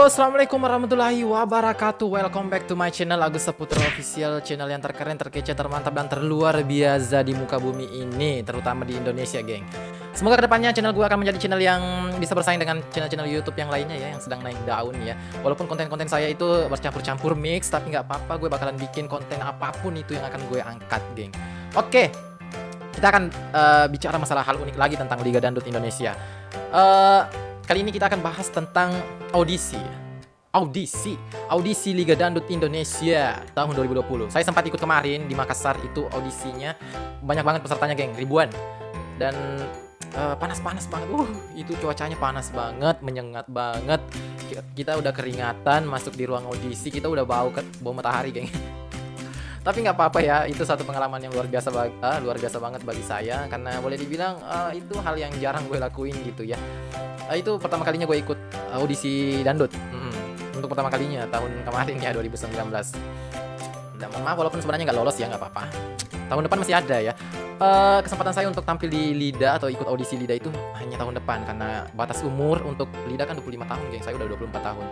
Halo, assalamualaikum warahmatullahi wabarakatuh. Welcome back to my channel Agus Saputra Official, channel yang terkeren, terkece, termantap, dan terluar biasa di muka bumi ini, terutama di Indonesia, geng. Semoga kedepannya channel gue akan menjadi channel yang bisa bersaing dengan channel-channel YouTube yang lainnya ya, yang sedang naik daun ya. Walaupun konten-konten saya itu bercampur-campur mix, tapi nggak apa-apa, gue bakalan bikin konten apapun itu yang akan gue angkat, geng. Oke, kita akan bicara masalah hal unik lagi tentang Liga Dangdut Indonesia. Kali ini kita akan bahas tentang audisi Liga Dangdut Indonesia tahun 2020. Saya sempat ikut kemarin di Makassar, itu audisinya banyak banget pesertanya, geng, ribuan. Dan panas-panas banget. Itu cuacanya panas banget, menyengat banget. Kita udah keringatan masuk di ruang audisi, kita udah bau matahari, geng. Tapi nggak apa-apa ya, itu satu pengalaman yang luar biasa banget bagi saya, karena boleh dibilang itu hal yang jarang gue lakuin gitu ya. Itu pertama kalinya gue ikut audisi dangdut. Untuk pertama kalinya tahun kemarin ya, 2019. Dan mohon maaf walaupun sebenarnya nggak lolos ya, nggak apa-apa. Tahun depan masih ada ya. Kesempatan saya untuk tampil di LIDA atau ikut audisi LIDA itu hanya tahun depan, karena batas umur untuk LIDA kan 25 tahun, geng. Saya udah 24 tahun.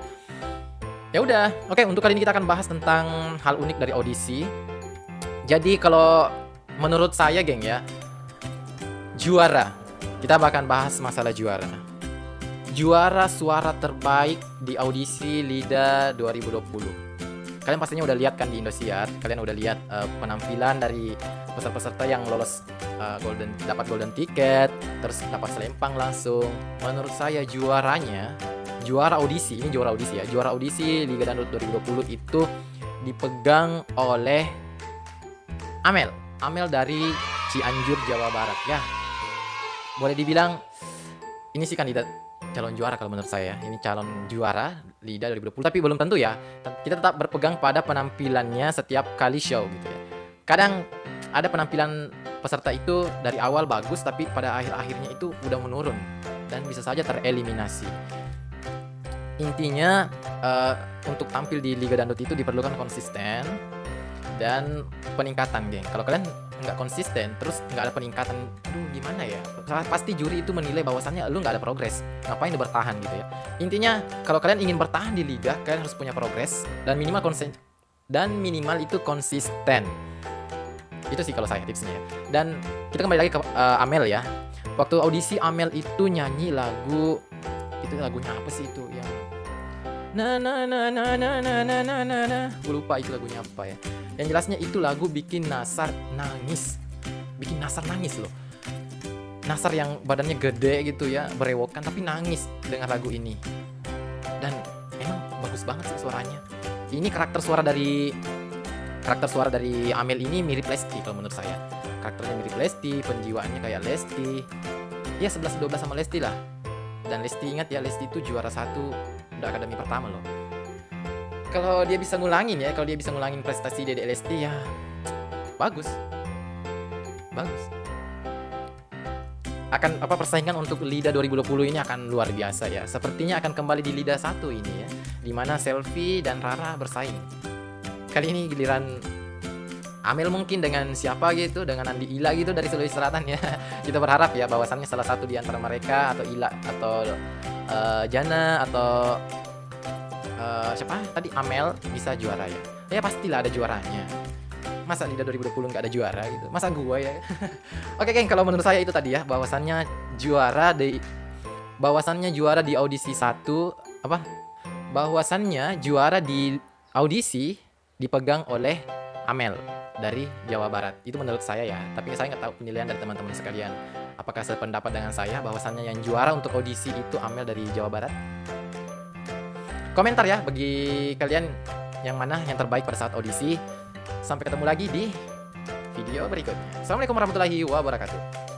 Ya udah, oke, untuk kali ini kita akan bahas tentang hal unik dari audisi. Jadi kalau menurut saya, geng ya, juara. Kita bakal bahas masalah juara. Juara suara terbaik di audisi LIDA 2020. Kalian pastinya udah lihat kan di Indosiar, kalian udah lihat penampilan dari peserta-peserta yang lolos dapat golden ticket, terus dapat selempang langsung. Menurut saya juara audisi Liga Dangdut 2020 itu dipegang oleh Amel dari Cianjur, Jawa Barat ya. Boleh dibilang ini sih kandidat calon juara kalau menurut saya. Ini calon juara LIDA 2020, tapi belum tentu ya. Kita tetap berpegang pada penampilannya setiap kali show gitu ya. Kadang ada penampilan peserta itu dari awal bagus, tapi pada akhir-akhirnya itu udah menurun dan bisa saja tereliminasi. Intinya untuk tampil di Liga Dangdut itu diperlukan konsisten dan peningkatan, geng. Kalau kalian nggak konsisten terus nggak ada peningkatan, aduh gimana ya, pasti juri itu menilai bahwasannya lu nggak ada progres, ngapain lu bertahan gitu ya. Intinya kalau kalian ingin bertahan di liga, kalian harus punya progres dan minimal itu konsisten. Itu sih kalau saya tipsnya ya. Dan kita kembali lagi ke Amel ya. Waktu audisi Amel itu nyanyi lagu, itu lagunya apa sih itu yang gue lupa itu lagunya apa ya. Yang jelasnya itu lagu bikin Nasar nangis loh. Nasar yang badannya gede gitu ya, berewokan, tapi nangis dengar lagu ini. Dan emang bagus banget sih suaranya. Ini karakter suara dari Amel ini mirip Lesti kalau menurut saya. Karakternya mirip Lesti, penjiwaannya kayak Lesti. Ya 11-12 sama Lesti lah. Dan Lesti, ingat ya, Lesti itu juara 1 Akademi pertama loh. Kalau dia bisa ngulangin prestasi Dede Lesti ya bagus. Persaingan untuk LIDA 2020 ini akan luar biasa ya. Sepertinya akan kembali di LIDA 1 ini ya, dimana Selfie dan Rara bersaing. Kali ini giliran Amel mungkin dengan siapa gitu, dengan Andi Ila gitu dari Sulawesi Selatan ya. Kita berharap ya bahwasannya salah satu di antara mereka, atau Ila atau Jana atau siapa tadi, Amel, bisa juara ya. Ya pastilah ada juaranya. Masa LIDA 2020 nggak ada juara gitu? Masa gua ya? Oke, geng, kalau menurut saya itu tadi ya, bahwasannya juara di audisi 1 bahwasannya juara di audisi dipegang oleh Amel dari Jawa Barat. Itu menurut saya ya, tapi saya nggak tahu penilaian dari teman-teman sekalian. Apakah sependapat dengan saya bahwasannya yang juara untuk audisi itu Amel dari Jawa Barat? Komentar ya bagi kalian yang mana yang terbaik pada saat audisi. Sampai ketemu lagi di video berikutnya. Assalamualaikum warahmatullahi wabarakatuh.